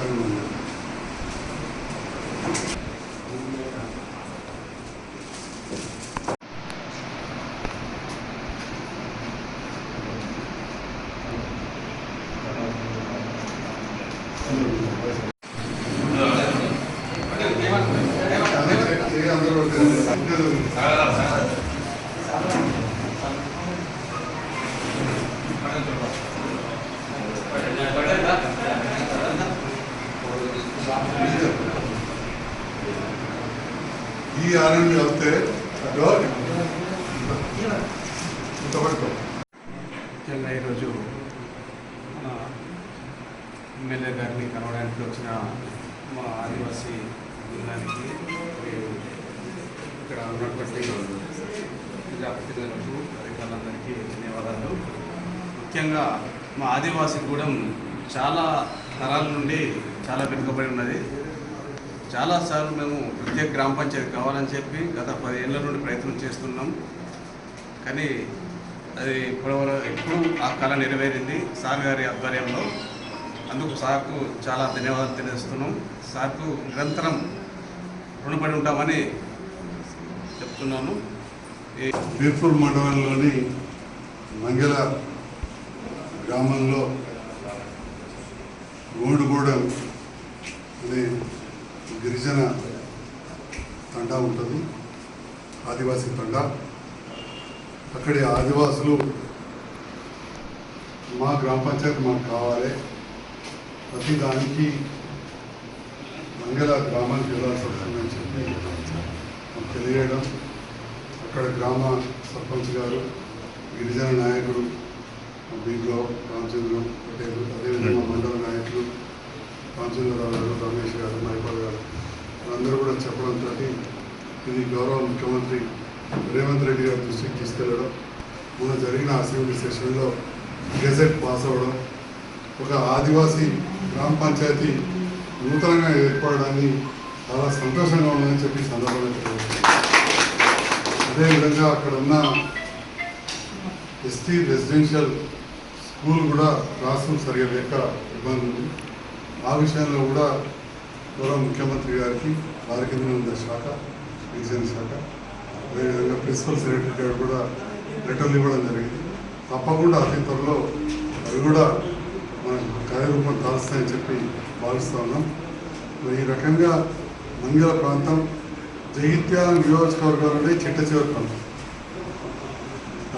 ఈ ఆనందం వస్తే ముఖ్యంగా ఈరోజు మన ఎమ్మెల్యే గారిని కలవడానికి వచ్చిన మా ఆదివాసీ బృందానికి ఇక్కడ ఉన్నటువంటి ప్రజాప్రతినిధులకు అధికారులందరికీ ధన్యవాదాలు. ముఖ్యంగా మా ఆదివాసీ గూడెం చాలా తరాల నుండి చాలా వెనుకబడి ఉన్నది. చాలాసార్లు మేము ప్రత్యేక గ్రామ పంచాయతీ కావాలని చెప్పి గత 10 ఏళ్ల నుండి ప్రయత్నం చేస్తున్నాం. కానీ అది ఇప్పుడు ఆ కళ నెరవేరింది సార్ గారి ఆధ్వర్యంలో. అందుకు సార్కు చాలా ధన్యవాదాలు తెలియజేస్తున్నాం. సార్కు నిరంతరం రుణపడి ఉంటామని చెప్తున్నాను. బీర్పూర్ మండలంలోని మంగళ గ్రామంలో గోడుగూడెం అనే గిరిజన తండా ఉంటుంది, ఆదివాసీ తండా. అక్కడి ఆదివాసులు మా గ్రామ పంచాయతీ మాకు కావాలి, ప్రతి దానికి మంగళ గ్రామానికి వెళ్ళాల్సి వస్తుందని చెప్పి మాకు తెలియడం, అక్కడ గ్రామ సర్పంచ్ గారు, గిరిజన నాయకుడు బీగో రామచంద్రం పటేల్, అదేవిధంగా మండల నాయకులు రామచంద్రరావు గారు, రమేష్ గారు, మైపాల్ గారు అందరూ కూడా చెప్పడంతో ఇది గౌరవ ముఖ్యమంత్రి రేవంత్ రెడ్డి గారి దృష్టికి తీసుకెళ్ళడం, మొన్న జరిగిన అసెంబ్లీ సెషన్లో గెజెట్ పాస్ అవ్వడం, ఒక ఆదివాసీ గ్రామ పంచాయతీ నూతనంగా ఏర్పడడాన్ని చాలా సంతోషంగా ఉందని చెప్పి సందర్భంగా. అదేవిధంగా అక్కడ ఉన్న ఎస్టీ రెసిడెన్షియల్ స్కూల్ కూడా క్లాసులు సరిగా లేక ఇబ్బంది ఉంది. ఆ విషయంలో కూడా గౌరవ ముఖ్యమంత్రి గారికి, వారి కింద ఉన్న శాఖ, గిరిజన శాఖ, అదేవిధంగా ప్రిన్సిపల్ సెక్రటరీ గారు కూడా లెటర్లు ఇవ్వడం జరిగింది. తప్పకుండా అతి త్వరలో అవి కూడా మన కార్యరూపం దాల్స్తాయని చెప్పి భావిస్తూ ఉన్నాం. ఈ రకంగా మంగళ ప్రాంతం జగిత్యాల నియోజకవర్గాలనే చిట్ట చివరి ప్రాంతం.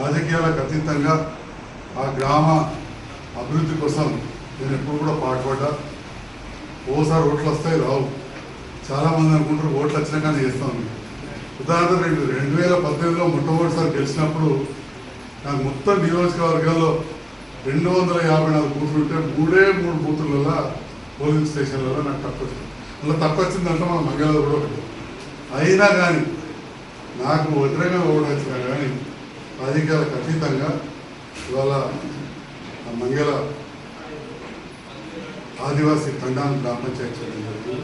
రాజకీయాలకు అతీతంగా ఆ గ్రామ అభివృద్ధి కోసం నేను ఎప్పుడు కూడా పాటుపడ్డా. ఓసారి ఓట్లు వస్తాయి రావు, చాలామంది అనుకుంటారు ఓట్లు వచ్చినా కానీ చేస్తాను. ఉదాహరణ 2018లో మొట్టమొదటిసారి గెలిచినప్పుడు నాకు మొత్తం నియోజకవర్గాల్లో 254 బూతులు ఉంటే 3 బూతులలో పోలింగ్ స్టేషన్లలో నాకు తక్కువ వచ్చింది. అలా తక్కువ వచ్చిందంటే మన మంగళ కూడా ఒకటి. అయినా కానీ నాకు వ్యతిరేకంగా ఓటు వచ్చినా కానీ రాజకీయాలకు అతీతంగా ఇవాళ మంగళ ఆదివాసీ తండాను గ్రామ పంచాయతీ చేయడం జరిగింది.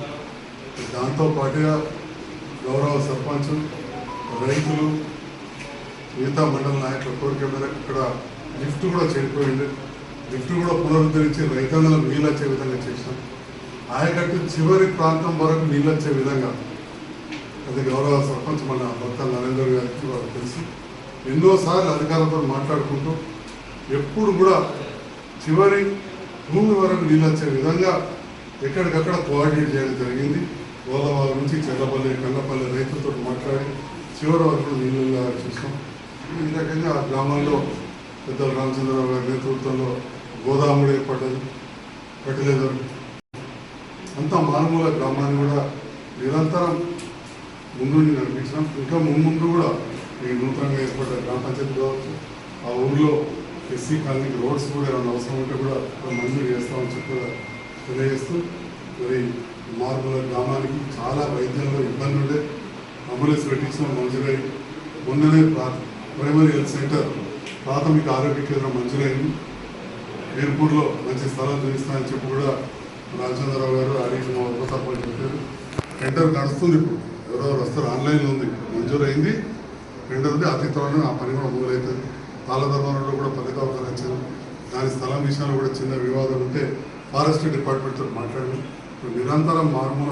దాంతోపాటుగా గౌరవ సర్పంచ్, రైతులు, మిగతా మండల నాయకుల కోరిక మేరకు ఇక్కడ లిఫ్ట్ కూడా చెడిపోయింది. లిఫ్ట్ కూడా పునరుద్ధరించి రైతాంగాలకు నీళ్ళు వచ్చే విధంగా చేసినాం. ఆయకట్టు చివరి ప్రాంతం వరకు నీళ్ళు వచ్చే విధంగా అది గౌరవ సర్పంచ్ మన భర్త నరేందర్ గారికి వాళ్ళు తెలిసి ఎన్నోసార్లు అధికారులతో మాట్లాడుకుంటూ ఎప్పుడు కూడా చివరి భూమి వరకు నీళ్ళు వచ్చే విధంగా ఎక్కడికక్కడ కోఆర్డినేట్ చేయడం జరిగింది. గోదావరి నుంచి చెర్లపల్లి, కన్నపల్లి రైతులతో మాట్లాడి చివరి వరకు నీళ్ళు చూసాం. ఈ రకంగా ఆ గ్రామంలో పెద్దలు రామచంద్రరావు గారి నేతృత్వంలో గోదాముడు ఏర్పడ్డది. కట్టలేదు అంతా మారుమూల గ్రామాన్ని కూడా నిరంతరం ముందుండి నడిపించినాం. ఇంకా ముందు కూడా ఈ నూతనంగా ఏర్పడ్డ గ్రామ పంచాయతీ కావచ్చు, ఆ ఊళ్ళో ఎస్సీ కాలనీకి రోడ్స్ కూడా ఏమైనా అవసరం ఉంటే కూడా మంజూరు చేస్తామని చెప్పి తెలియజేస్తూ, మరి మారుమూల గ్రామానికి చాలా వైద్యంలో ఇబ్బంది ఉండే అంబులెన్స్ పెట్టించిన మంజూరై, మొన్ననే ప్రైమరీ హెల్త్ సెంటర్ ప్రాథమిక ఆరోగ్య కేంద్రం మంజూరైంది. బీర్పూర్లో మంచి స్థలం చూపిస్తామని చెప్పి కూడా రామచంద్రరావు గారు హరీష్ మా ఉపసర్పంచ్ చెప్పారు. టెండర్ నడుస్తుంది, ఇప్పుడు ఎవరెవరు వస్తారు, ఆన్లైన్లో ఉంది, మంజూరైంది. టెండర్ ఉంది, అతి త్వరలో ఆ పని కూడా మొదలవుతుంది. తాళధర్మంలో కూడా పథకావకాశం వచ్చింది. దాని స్థలం విషయంలో కూడా చిన్న వివాదం ఉంటే ఫారెస్ట్ డిపార్ట్మెంట్తో మాట్లాడి నిరంతరం మారుమూల